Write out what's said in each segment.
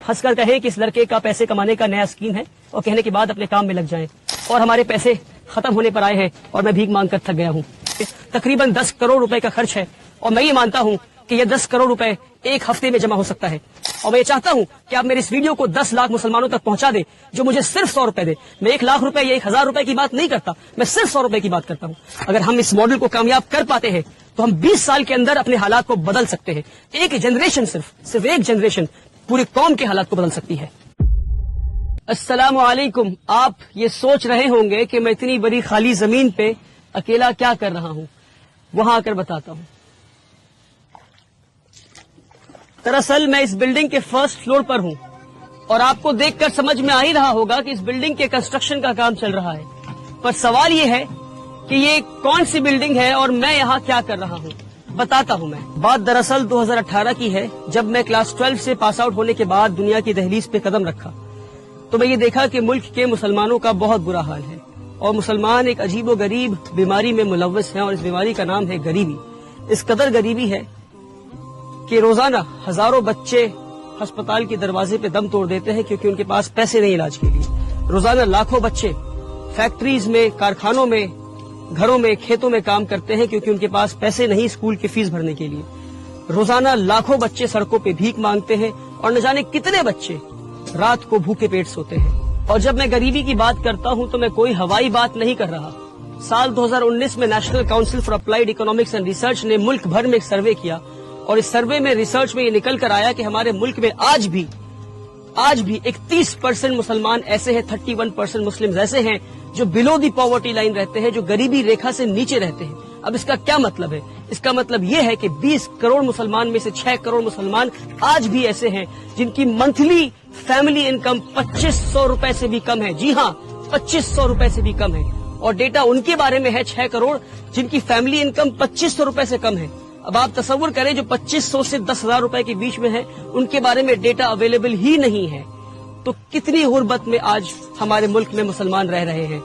हंस कर कहें कि इस लड़के का पैसे कमाने का नया स्कीम है और कहने के बाद अपने काम में लग जाएं और हमारे पैसे खत्म होने पर आए हैं और मैं भीख मांग कर थक गया हूँ। तकरीबन 10 करोड़ रुपए का खर्च है और मैं ये मानता हूँ कि ये 10 करोड़ रुपए एक हफ्ते में जमा हो सकता है और मैं ये चाहता हूँ कि आप मेरे इस वीडियो को 10 लाख मुसलमानों तक पहुंचा दे जो मुझे सिर्फ 100 रुपए दे। मैं 1 लाख रुपए या 1000 रुपए की बात नहीं करता, मैं सिर्फ 100 रुपए की बात करता हूँ। अगर हम इस मॉडल को कामयाब कर पाते हैं तो हम 20 साल के अंदर अपने हालात को बदल सकते हैं। एक जनरेशन, सिर्फ एक जनरेशन पूरी कौम के हालात को बदल सकती है। अस्सलामु अलैकुम। आप ये सोच रहे होंगे कि मैं इतनी बड़ी खाली जमीन पे अकेला क्या कर रहा हूँ, वहां आकर बताता हूँ। दरअसल मैं इस बिल्डिंग के फर्स्ट फ्लोर पर हूँ और आपको देखकर समझ में आ ही रहा होगा कि इस बिल्डिंग के कंस्ट्रक्शन का काम चल रहा है, पर सवाल ये है कि ये कौन सी बिल्डिंग है और मैं यहाँ क्या कर रहा हूँ। बताता हूँ मैं। बात दरअसल 2018 की है, जब मैं क्लास 12 से पास आउट होने के बाद दुनिया की दहलीज पे कदम रखा तो मैं ये देखा कि मुल्क के मुसलमानों का बहुत बुरा हाल है और मुसलमान एक अजीबो गरीब बीमारी में मुलव्वस हैं और इस बीमारी का नाम है गरीबी। इस कदर गरीबी है कि रोजाना हजारों बच्चे अस्पताल के दरवाजे पे दम तोड़ देते हैं क्योंकि उनके पास पैसे नहीं इलाज के लिए। रोजाना लाखों बच्चे फैक्ट्रीज में, कारखानों में, घरों में, खेतों में काम करते हैं क्योंकि उनके पास पैसे नहीं स्कूल की फीस भरने के लिए। रोजाना लाखों बच्चे सड़कों पे भीख मांगते हैं और न जाने कितने बच्चे रात को भूखे पेट सोते हैं। और जब मैं गरीबी की बात करता हूं तो मैं कोई हवाई बात नहीं कर रहा। साल 2019 में national council for applied economics and research ने मुल्क भर में एक सर्वे किया और इस सर्वे में, रिसर्च में ये निकल कर आया कि हमारे मुल्क में आज भी 31% मुसलमान ऐसे हैं, 31% मुस्लिम ऐसे हैं जो बिलो दी पॉवर्टी लाइन रहते हैं, जो गरीबी रेखा से नीचे रहते हैं। अब इसका क्या मतलब है? इसका मतलब ये है कि 20 करोड़ मुसलमान में से 6 करोड़ मुसलमान आज भी ऐसे हैं जिनकी मंथली फैमिली इनकम 2500 रुपए से भी कम है। जी हाँ, 2500 रुपए से भी कम है। और डेटा उनके बारे में है 6 करोड़ जिनकी फैमिली इनकम 2500 रुपए से कम है। अब आप तसव्वुर करें, जो 2500 से 10,000 रुपए के बीच में है उनके बारे में डेटा अवेलेबल ही नहीं है। तो कितनी गुर्बत में आज हमारे मुल्क में मुसलमान रह रहे हैं।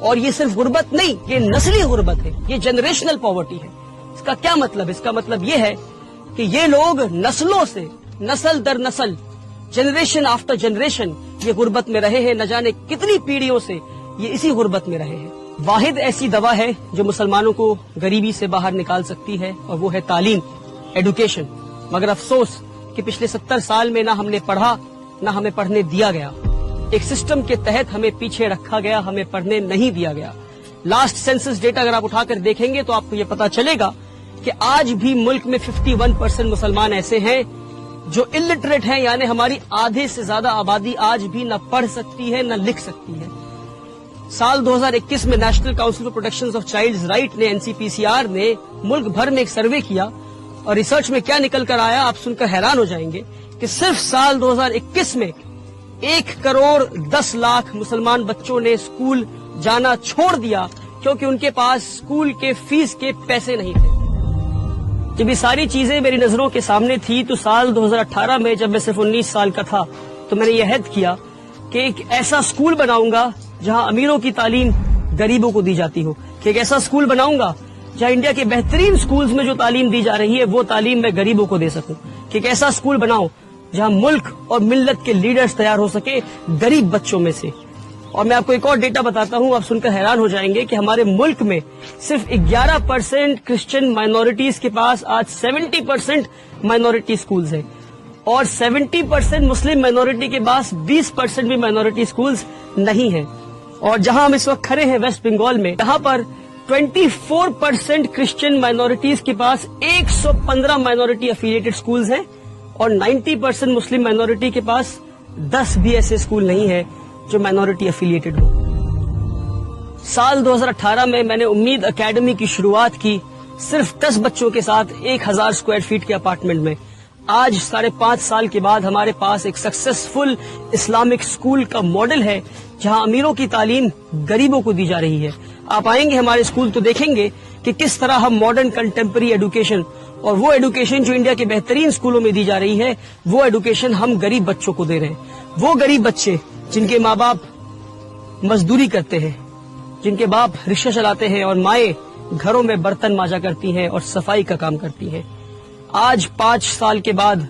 और ये सिर्फ गुर्बत नहीं, ये नस्ली गुर्बत है, ये जनरेशनल पॉवर्टी है। इसका क्या मतलब? इसका मतलब ये है कि ये लोग नस्लों से, नस्ल दर नस्ल, जनरेशन आफ्टर जनरेशन ये गुर्बत में रहे हैं। न जाने कितनी पीढ़ियों से ये इसी गुर्बत में रहे हैं। वाहिद ऐसी दवा है जो मुसलमानों को गरीबी से बाहर निकाल सकती है और वो है तालीम, एडुकेशन। मगर अफसोस कि पिछले 70 साल में ना हमने पढ़ा, ना हमें पढ़ने दिया गया। एक सिस्टम के तहत हमें पीछे रखा गया, हमें पढ़ने नहीं दिया गया। लास्ट सेंसस डेटा अगर आप उठाकर देखेंगे तो आपको ये पता चलेगा कि आज भी मुल्क में 51% मुसलमान ऐसे हैं जो इलिटरेट हैं, यानी हमारी आधे से ज्यादा आबादी आज भी न पढ़ सकती है न लिख सकती है। साल 2021 में national council for protection of childs right ने, NCPCR ने मुल्क भर में एक सर्वे किया और रिसर्च में क्या निकल कर आया आप सुनकर हैरान हो जाएंगे कि सिर्फ साल 2021 में 1 करोड़ 10 लाख मुसलमान बच्चों ने स्कूल जाना छोड़ दिया क्योंकि उनके पास स्कूल के फीस के पैसे नहीं थे। जब ये सारी चीजें मेरी नजरों के सामने थी तो साल 2018 में, जब मैं सिर्फ 19 साल का था, तो मैंने यह अहद किया कि एक ऐसा स्कूल बनाऊंगा जहां अमीरों की तालीम गरीबों को दी जाती हो, कि एक ऐसा स्कूल बनाऊंगा जहां इंडिया के बेहतरीन स्कूल्स में जो तालीम दी जा रही है वो तालीम मैं गरीबों को दे सकूं, कि एक ऐसा स्कूल बनाऊं जहां मुल्क और मिल्लत के लीडर्स तैयार हो सके गरीब बच्चों में से। और मैं आपको एक और डेटा बताता हूं, आप सुनकर हैरान हो जाएंगे कि हमारे मुल्क में सिर्फ 11% क्रिश्चियन माइनॉरिटीज के पास आज 70% माइनॉरिटी स्कूल्स हैं और 70% मुस्लिम माइनॉरिटी के पास 20% भी माइनॉरिटी स्कूल्स नहीं है। और जहां हम इस वक्त खड़े हैं वेस्ट बंगाल में, जहां पर 24% क्रिश्चियन माइनॉरिटीज के पास 115 माइनॉरिटी एफिलिएटेड स्कूल्स हैं और 90% मुस्लिम माइनॉरिटी के पास 10 भी ऐसे स्कूल नहीं है जो माइनॉरिटी एफिलिएटेड हो। साल 2018 में मैंने उम्मीद एकेडमी की शुरुआत की सिर्फ 10 बच्चों के साथ 1000 स्क्वायर फीट के अपार्टमेंट में। आज 5.5 साल के बाद हमारे पास एक सक्सेसफुल इस्लामिक स्कूल का मॉडल है जहां अमीरों की तालीम गरीबों को दी जा रही है। आप आएंगे हमारे स्कूल तो देखेंगे कि किस तरह हम मॉडर्न कंटेम्पररी एडुकेशन, और वो एडुकेशन जो इंडिया के बेहतरीन स्कूलों में दी जा रही है, वो एडुकेशन हम गरीब बच्चों को दे रहे हैं। वो गरीब बच्चे जिनके माँ बाप मजदूरी करते हैं, जिनके बाप रिक्शा चलाते हैं और माएं घरों में बर्तन मांजा करती हैं और सफाई का काम करती हैं, आज 5 साल के बाद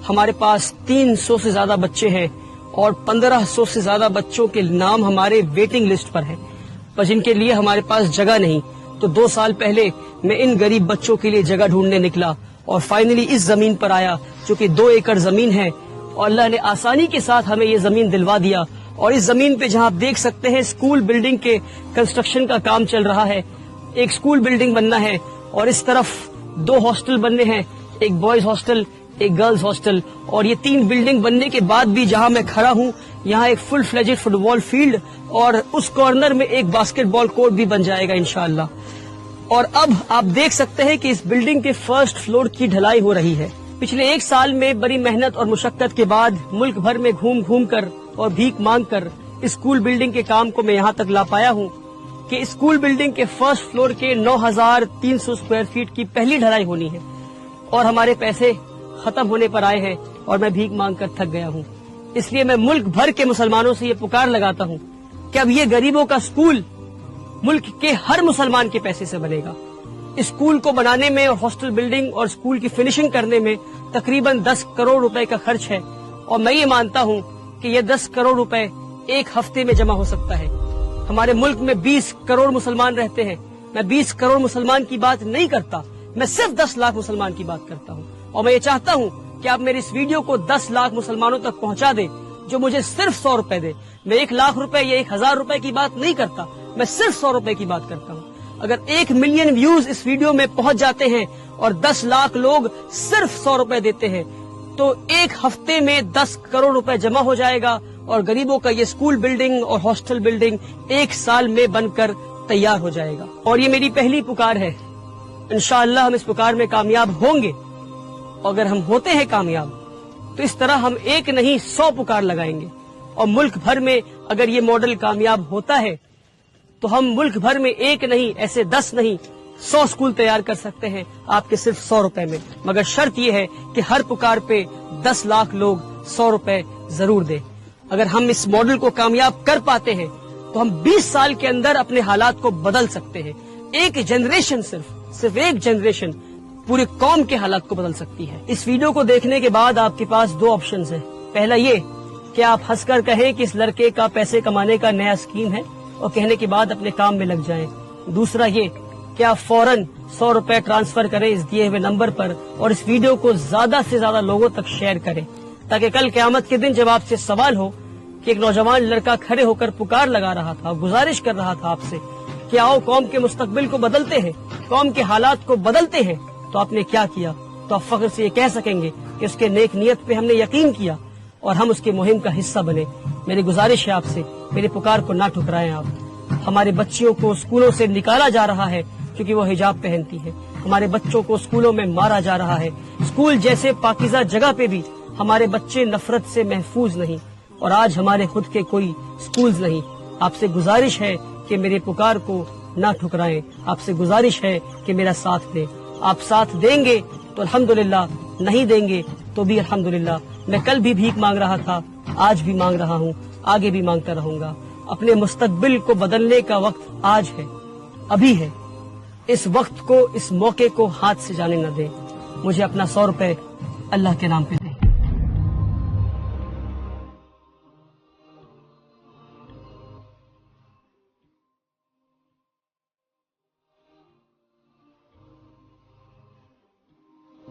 ہمارے پاس 300 سے زیادہ بچے ہیں اور 1500 سے زیادہ بچوں کے نام ہمارے ویٹنگ لسٹ پر ہیں، پر جن کے لیے ہمارے پاس جگہ نہیں. تو 2 سال پہلے میں ان غریب بچوں کے لیے جگہ ڈھونڈنے نکلا اور فائنلی اس زمین پر آیا جو کہ 2 ایکڑ زمین ہے، اور اللہ نے آسانی کے ساتھ ہمیں یہ زمین دلوا دیا. اور اس زمین پہ جہاں آپ دیکھ سکتے ہیں اسکول بلڈنگ کے کنسٹرکشن کا کام چل رہا ہے. ایک اسکول بلڈنگ بننا ہے اور اس طرف 2 ہاسٹل بننے ہیں، ایک بوائز ہاسٹل ایک گرلز ہاسٹل. اور یہ 3 بلڈنگ بننے کے بعد بھی جہاں میں کھڑا ہوں یہاں ایک فل فلیجڈ فٹ بال فیلڈ اور اس کارنر میں ایک باسکٹ بال کورٹ بھی بن جائے گا انشاءاللہ. اور اب آپ دیکھ سکتے ہیں کہ اس بلڈنگ کے فرسٹ فلور کی ڈھلائی ہو رہی ہے. پچھلے 1 سال میں بڑی محنت اور مشقت کے بعد ملک بھر میں گھوم گھوم کر اور بھیک مانگ کر اسکول بلڈنگ کے کام کو میں یہاں تک لا پایا ہوں کہ اسکول بلڈنگ کے فرسٹ فلور کے 9300 اسکوائر فیٹ کی پہلی ڈھلائی ہونی ہے اور ہمارے پیسے ختم ہونے پر آئے ہیں اور میں بھیک مانگ کر تھک گیا ہوں. اس لیے میں ملک بھر کے مسلمانوں سے یہ پکار لگاتا ہوں کہ اب یہ غریبوں کا اسکول ملک کے ہر مسلمان کے پیسے سے بنے گا. اسکول کو بنانے میں اور ہاسٹل بلڈنگ اور اسکول کی فنیشنگ کرنے میں تقریباً 10 کروڑ روپے کا خرچ ہے اور میں یہ مانتا ہوں کہ یہ 10 کروڑ روپے ایک ہفتے میں جمع ہو سکتا ہے. ہمارے ملک میں 20 کروڑ مسلمان رہتے ہیں. میں 20 کروڑ مسلمان کی بات نہیں کرتا، میں صرف 10 لاکھ مسلمان کی بات کرتا ہوں. اور میں یہ چاہتا ہوں کہ آپ میری اس ویڈیو کو 10 لاکھ مسلمانوں تک پہنچا دیں جو مجھے صرف 100 روپے دے. میں 1 لاکھ روپے یا 1000 روپے کی بات نہیں کرتا، میں صرف 100 روپے کی بات کرتا ہوں. اگر 1 ملین ویوز اس ویڈیو میں پہنچ جاتے ہیں اور 10 لاکھ لوگ صرف 100 روپے دیتے ہیں تو ایک ہفتے میں 10 کروڑ روپے جمع ہو جائے گا اور غریبوں کا یہ اسکول بلڈنگ اور ہاسٹل بلڈنگ 1 سال میں بن کر تیار ہو جائے گا. اور یہ میری پہلی پکار ہے. انشاءاللہ ہم اس پکار میں کامیاب ہوں گے. اگر ہم ہوتے ہیں کامیاب تو اس طرح ہم 1 نہیں 100 پکار لگائیں گے اور ملک بھر میں اگر یہ ماڈل کامیاب ہوتا ہے تو ہم ملک بھر میں 1 نہیں ایسے 10 نہیں 100 اسکول تیار کر سکتے ہیں آپ کے صرف 100 روپے میں. مگر شرط یہ ہے کہ ہر پکار پہ 10 لاکھ لوگ 100 روپے ضرور دیں. اگر ہم اس ماڈل کو کامیاب کر پاتے ہیں تو ہم 20 سال کے اندر اپنے حالات کو بدل سکتے ہیں. ایک جنریشن صرف ایک جنریشن پورے قوم کے حالات کو بدل سکتی ہے. اس ویڈیو کو دیکھنے کے بعد آپ کے پاس 2 آپشنز ہیں. پہلا یہ کہ آپ ہنس کر کہیں کہ اس لڑکے کا پیسے کمانے کا نیا اسکیم ہے اور کہنے کے بعد اپنے کام میں لگ جائیں. دوسرا یہ کہ آپ فوراً 100 روپے ٹرانسفر کریں اس دیے ہوئے نمبر پر اور اس ویڈیو کو زیادہ سے زیادہ لوگوں تک شیئر کریں تاکہ کل قیامت کے دن جب آپ سے سوال ہو کہ ایک نوجوان لڑکا کھڑے ہو کر پکار لگا رہا تھا، گزارش کر رہا تھا آپ سے کہ آؤ قوم کے مستقبل کو بدلتے ہیں، قوم کے حالات کو بدلتے ہیں، تو آپ نے کیا کیا، تو آپ فخر سے یہ کہہ سکیں گے کہ اس کے نیک نیت پہ ہم نے یقین کیا اور ہم اس کے مہم کا حصہ بنے. میری گزارش ہے آپ سے، میری پکار کو نہ ٹھکرائیں. آپ ہمارے بچیوں کو اسکولوں سے نکالا جا رہا ہے کیونکہ وہ حجاب پہنتی ہے. ہمارے بچوں کو اسکولوں میں مارا جا رہا ہے. اسکول جیسے پاکیزہ جگہ پہ بھی ہمارے بچے نفرت سے محفوظ نہیں اور آج ہمارے خود کے کوئی اسکولز نہیں. آپ سے گزارش ہے کہ میرے پکار کو نہ ٹھکرائیں. آپ سے گزارش ہے کہ میرا ساتھ دیں. آپ ساتھ دیں گے تو الحمدللہ، نہیں دیں گے تو بھی الحمدللہ. میں کل بھی بھیک مانگ رہا تھا، آج بھی مانگ رہا ہوں، آگے بھی مانگتا رہوں گا. اپنے مستقبل کو بدلنے کا وقت آج ہے، ابھی ہے. اس وقت کو، اس موقع کو ہاتھ سے جانے نہ دیں. مجھے اپنا 100 روپے اللہ کے نام پہ دیں.